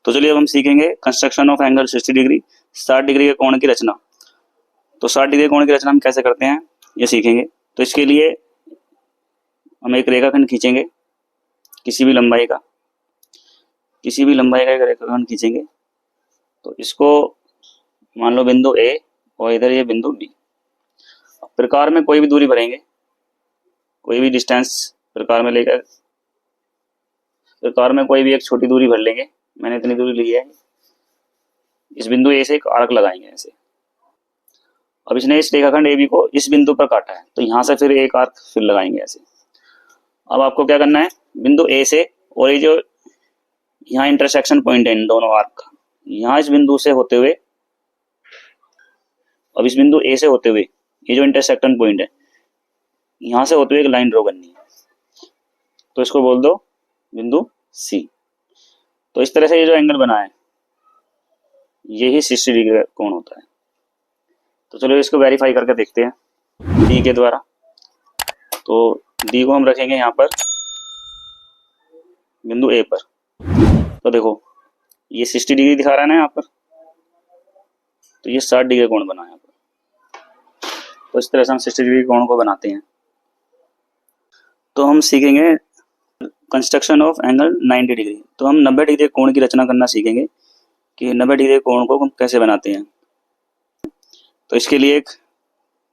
तो चलिए अब हम सीखेंगे construction of angle 60 degree, 60 degree के कोण की रचना। तो 60 डिग्री कोण की रचना हम कैसे करते हैं ये सीखेंगे। तो इसके लिए हम एक रेखाखंड खींचेंगे, किसी भी लंबाई का एक रेखाखंड खींचेंगे। तो इसको मान लो बिंदु ए और इधर ये बिंदु बी। प्रकार में कोई भी दूरी भरेंगे, कोई भी डिस्टेंस प्रकार में लेकर प्रकार में कोई भी एक छोटी दूरी भर लेंगे। मैंने इतनी दूरी ली है। इस बिंदु ए से एक आर्क लगाएंगे ऐसे। अब इसने इस रेखाखंड ए बी को इस बिंदु पर काटा है, तो यहां से फिर एक आर्क फिर लगाएंगे ऐसे। अब आपको क्या करना है, बिंदु ए से और ये जो यहाँ इंटरसेक्शन पॉइंट है इन दोनों आर्क का, यहाँ इस बिंदु से होते हुए, अब इस बिंदु ए से होते हुए ये जो इंटरसेक्शन पॉइंट है यहां से होते हुए एक लाइन ड्रॉ करनी है। तो इसको बोल दो बिंदु सी। तो इस तरह से ये जो एंगल बना है ये ही 60 डिग्री का कोण होता है। तो चलो इसको वेरीफाई करके देखते हैं डी के द्वारा। तो डी को हम रखेंगे यहाँ पर बिंदु ए पर। तो देखो ये 60 डिग्री दिखा रहा है ना यहाँ पर, तो ये 60 डिग्री कोण बना है यहाँ पर। तो इस तरह से हम 60 डिग्री कोण को बनाते हैं। तो हम सीखेंगे कंस्ट्रक्शन ऑफ एंगल 90 डिग्री। तो हम 90 डिग्री कोण की रचना करना सीखेंगे कि 90 डिग्री कोण को हम कैसे बनाते हैं। तो इसके लिए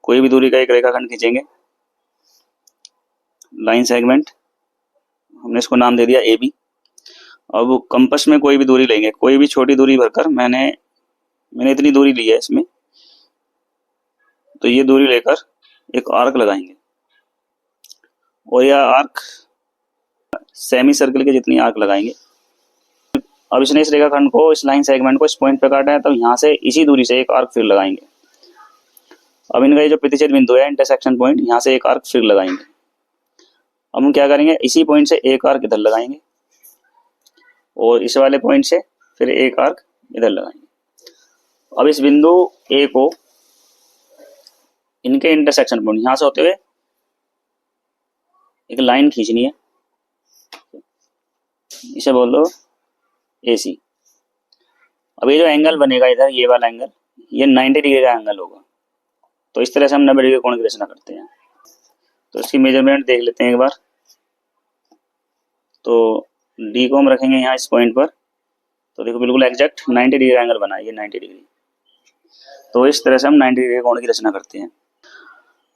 कोई भी दूरी का एक रेखाखंड खींचेंगे, लाइन सेगमेंट, हमने इसको नाम दे दिया ए बी। अब कंपास में कोई भी दूरी लेंगे, कोई भी छोटी दूरी भरकर, मैंने इतनी दूरी ली है इसमें। तो ये दूरी लेकर एक आर्क लगाएंगे और यह आर्क सेमी सर्कल के जितनी आर्क लगाएंगे। अब इसने इस रेखाखंड को, इस लाइन सेगमेंट को इस पॉइंट पे काटा है, तो यहाँ से इसी दूरी से एक आर्क फिर लगाएंगे। अब इनका ये जो प्रतिच्छेद बिंदु है इंटरसेक्शन पॉइंट, यहाँ से एक आर्क फिर लगाएंगे। अब हम क्या करेंगे, इसी पॉइंट से एक आर्क इधर लगाएंगे और इस वाले पॉइंट से फिर एक आर्क इधर लगाएंगे। अब इस बिंदु ए को इनके इंटरसेक्शन पॉइंट यहाँ से होते हुए एक लाइन खींचनी है, इसे बोल दो AC। अब ये जो एंगल बनेगा इधर, ये वाला एंगल, ये 90 डिग्री का एंगल होगा। तो इस तरह से हम 90 डिग्री कोण की रचना करते हैं। तो इसकी मेजरमेंट देख लेते हैं एक बार। तो डी को हम रखेंगे यहाँ इस पॉइंट पर। तो देखो बिल्कुल एग्जैक्ट 90 डिग्री का एंगल बना है, ये 90 डिग्री। तो इस तरह से हम 90 डिग्री कोण की रचना करते हैं।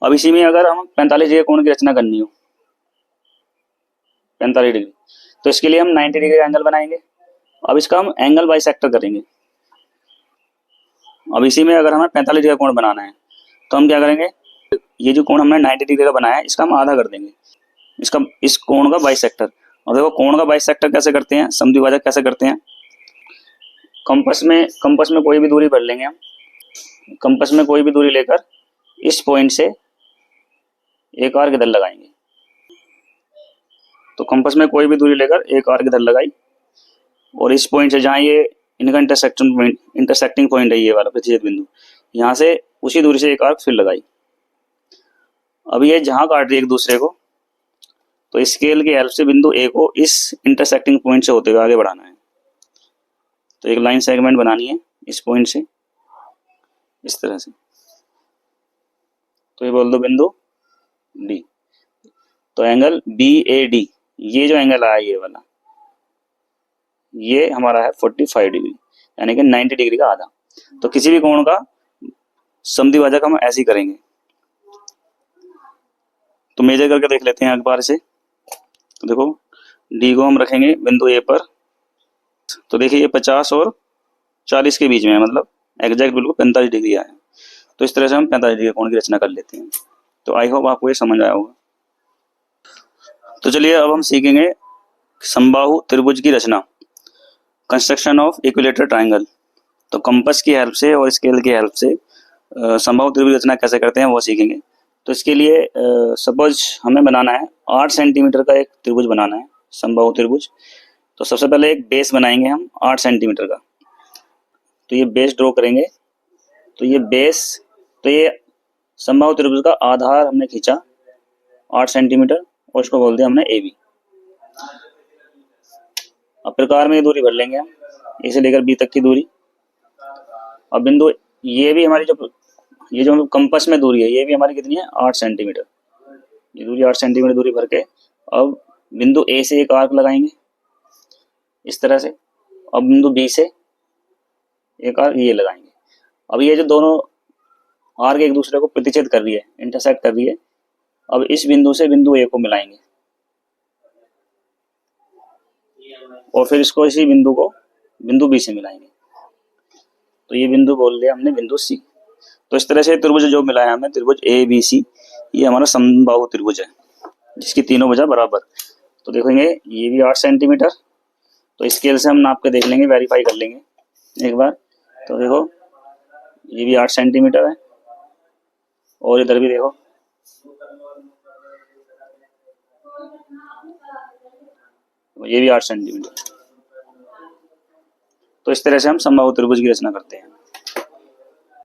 अब इसी में अगर हम 45 डिग्री कोण की रचना करनी हो, 45 डिग्री, तो इसके लिए हम 90 डिग्री का एंगल बनाएंगे। अब इसका हम एंगल बाइसेक्टर करेंगे। अब इसी में अगर हमें 45 डिग्री का कोण बनाना है, तो हम क्या करेंगे, ये जो कोण हमने 90 डिग्री का बनाया है इसका हम आधा कर देंगे, इस कोण का बाइसेक्टर। और देखो कोण का बाइसेक्टर कैसे करते हैं, समद्विभाजक कैसे करते हैं। कंपास में कोई भी दूरी भर लेंगे हम। कंपास में कोई भी दूरी लेकर इस पॉइंट से एक आर्क इधर लगाएंगे। तो कंपास में कोई भी दूरी लेकर एक आर्क इधर लगाई और इस पॉइंट से जहाँ ये इनका इंटरसेक्टिंग पॉइंट है, ये वाला प्रतिच्छेद बिंदु, यहाँ से उसी दूरी से एक आर्क फिर लगाई। अब ये जहाँ काट रही है एक दूसरे को, तो स्केल की हेल्प से बिंदु ए को इस इंटरसेक्टिंग पॉइंट से होते हुए आगे बढ़ाना है। तो एक लाइन सेगमेंट बनानी है इस पॉइंट से, इस तरह से। तो ये बोल दो बिंदु डी। तो एंगल BAD, ये जो एंगल आया ये वाला, ये हमारा है 45 डिग्री, यानी कि 90 डिग्री का आधा। तो किसी भी कोण का समद्विभाजक हम ऐसे ही करेंगे। तो मेजर करके देख लेते हैं एक बार से। तो देखो डी को हम रखेंगे बिंदु ए पर। तो देखिए ये 50 और 40 के बीच में है, मतलब एग्जैक्ट बिल्कुल 45 डिग्री आया है। तो इस तरह से हम 45 डिग्री कोण की रचना कर लेते हैं। तो आई होप आपको ये समझ आया होगा। तो चलिए अब हम सीखेंगे समबाहु त्रिभुज की रचना, कंस्ट्रक्शन ऑफ इक्विलेटरल ट्रायंगल। तो कंपास की हेल्प से और स्केल की हेल्प से समबाहु त्रिभुज रचना कैसे करते हैं वो सीखेंगे। तो इसके लिए सपोज हमें बनाना है 8 सेंटीमीटर का एक त्रिभुज बनाना है, समबाहु त्रिभुज। तो सबसे पहले एक बेस बनाएंगे हम 8 सेंटीमीटर का। तो ये बेस ड्रॉ करेंगे। तो ये समबाहु त्रिभुज का आधार हमने खींचा 8 सेंटीमीटर और इसको बोल दिया हमने AB। अब प्रकार में ये दूरी भर लेंगे हम। ए से लेकर बी तक की दूरी। और बिंदु ये भी हमारी जो ये जो कंपास में दूरी है ये भी हमारी कितनी है 8 सेंटीमीटर। ये दूरी 8 सेंटीमीटर दूरी भर के अब बिंदु ए से एक आर्क लगाएंगे इस तरह से। अब बिंदु बी से एक आर्क ये लगाएंगे। अब ये जो दोनों आर्क एक दूसरे को प्रतिच्छेद कर रही है, इंटरसेक्ट कर रही है। अब इस बिंदु से बिंदु ए को मिलाएंगे और फिर इसको इसी बिंदु को बिंदु बी से मिलाएंगे। तो ये बिंदु बोल दिया हमने बिंदु सी। तो इस तरह से त्रिभुज जो मिला है हमें, त्रिभुज ए बी सी, ये हमारा समबाहु त्रिभुज है जिसकी तीनों भुजा बराबर। तो देखेंगे ये भी 8 सेंटीमीटर। तो स्केल से हम नाप के देख लेंगे, वेरीफाई कर लेंगे एक बार। तो देखो ये भी 8 सेंटीमीटर है और इधर भी देखो ये भी 8 सेंटीमीटर। तो इस तरह से हम समबाहु त्रिभुज की रचना करते हैं।